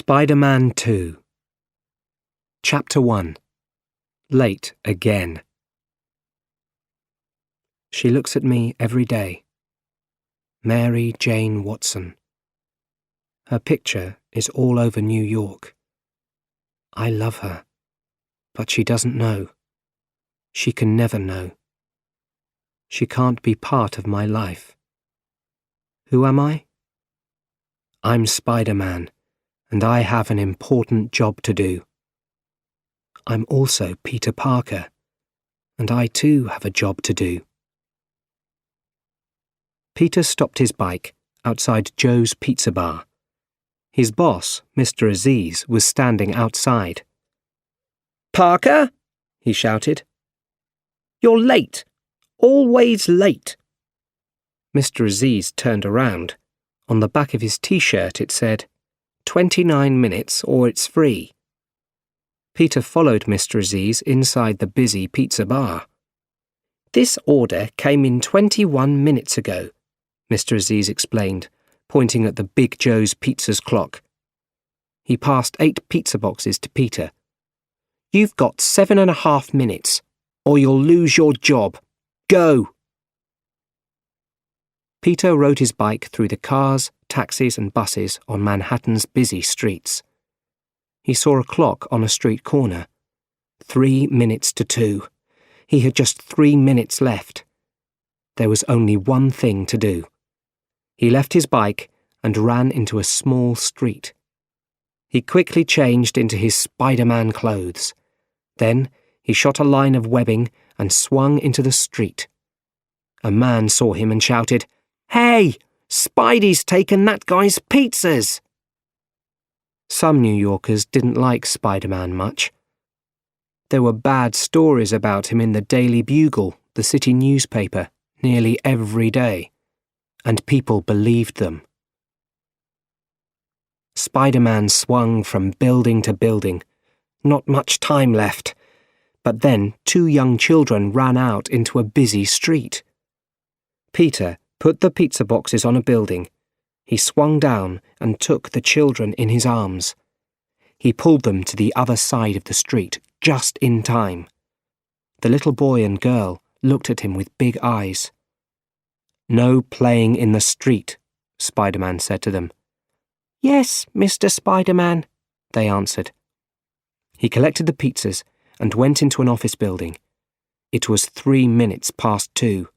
Spider-Man 2 Chapter 1 Late Again. She looks at me every day. Mary Jane Watson. Her picture is all over New York. I love her, but she doesn't know. She can never know. She can't be part of my life. Who am I? I'm Spider-Man, and I have an important job to do. I'm also Peter Parker, and I too have a job to do. Peter stopped his bike outside Joe's Pizza Bar. His boss, Mr. Aziz, was standing outside. "Parker," he shouted. "You're late. Always late." Mr. Aziz turned around. On the back of his t-shirt it said, 29 minutes or it's free. Peter followed Mr. Aziz inside the busy pizza bar. "This order came in 21 minutes ago," Mr. Aziz explained, pointing at the Big Joe's Pizza's clock. He passed 8 pizza boxes to Peter. "You've got 7.5 minutes, or you'll lose your job. Go!" Peter rode his bike through the cars, taxis and buses on Manhattan's busy streets. He saw a clock on a street corner. 3 minutes to 2. He had just 3 minutes left. There was only one thing to do. He left his bike and ran into a small street. He quickly changed into his Spider-Man clothes. Then he shot a line of webbing and swung into the street. A man saw him and shouted, "Hey! Spidey's taken that guy's pizzas!" Some New Yorkers didn't like Spider-Man much. There were bad stories about him in the Daily Bugle, the city newspaper, nearly every day, and people believed them. Spider-Man swung from building to building. Not much time left. But then 2 young children ran out into a busy street. Peter put the pizza boxes on a building. He swung down and took the children in his arms. He pulled them to the other side of the street, just in time. The little boy and girl looked at him with big eyes. "No playing in the street," Spider-Man said to them. "Yes, Mr. Spider-Man," they answered. He collected the pizzas and went into an office building. It was 3 minutes past 2.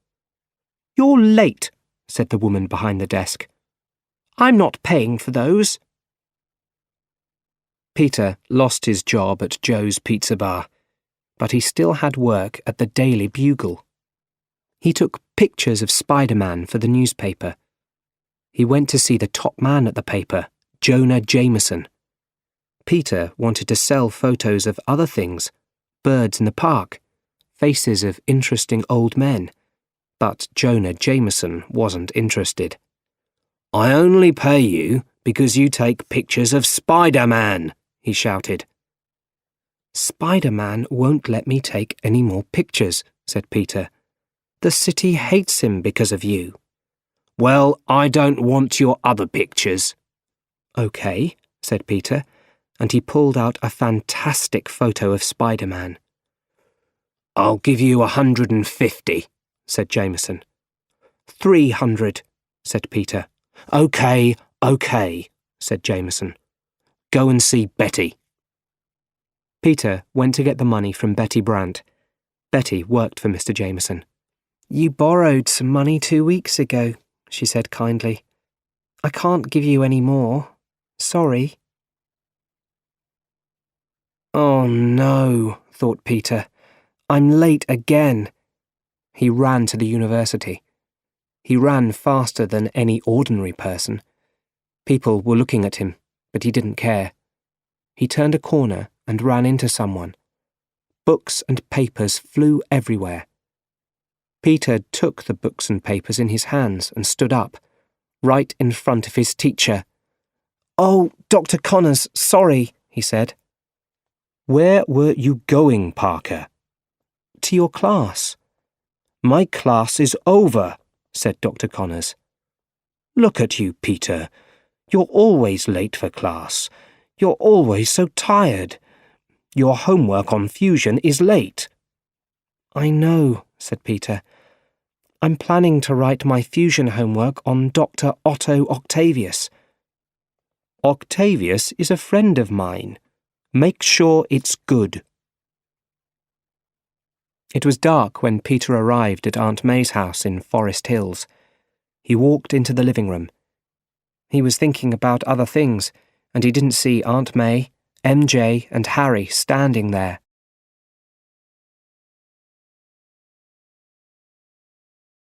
"You're late," said the woman behind the desk. "I'm not paying for those." Peter lost his job at Joe's Pizza Bar, but he still had work at the Daily Bugle. He took pictures of Spider-Man for the newspaper. He went to see the top man at the paper, Jonah Jameson. Peter wanted to sell photos of other things, birds in the park, faces of interesting old men, but Jonah Jameson wasn't interested. "I only pay you because you take pictures of Spider-Man," he shouted. "Spider-Man won't let me take any more pictures," said Peter. "The city hates him because of you." "Well, I don't want your other pictures." "Okay," said Peter, and he pulled out a fantastic photo of Spider-Man. "I'll give you 150, said Jameson. 300, said Peter. Okay, said Jameson. Go and see Betty. Peter went to get the money from Betty Brandt. Betty worked for Mr. Jameson. "You borrowed some money 2 weeks ago," she said kindly. "I can't give you any more. Sorry." Oh no, thought Peter. I'm late again. He ran to the university. He ran faster than any ordinary person. People were looking at him, but he didn't care. He turned a corner and ran into someone. Books and papers flew everywhere. Peter took the books and papers in his hands and stood up, right in front of his teacher. "Oh, Dr. Connors, sorry," he said. "Where were you going, Parker?" "To your class." "My class is over," said Dr. Connors. "Look at you, Peter. You're always late for class. You're always so tired. Your homework on fusion is late. I know, said Peter. I'm planning to write my fusion homework on Dr. Otto Octavius. Octavius is a friend of mine. Make sure it's good. It was dark when Peter arrived at Aunt May's house in Forest Hills. He walked into the living room. He was thinking about other things, and he didn't see Aunt May, MJ, and Harry standing there,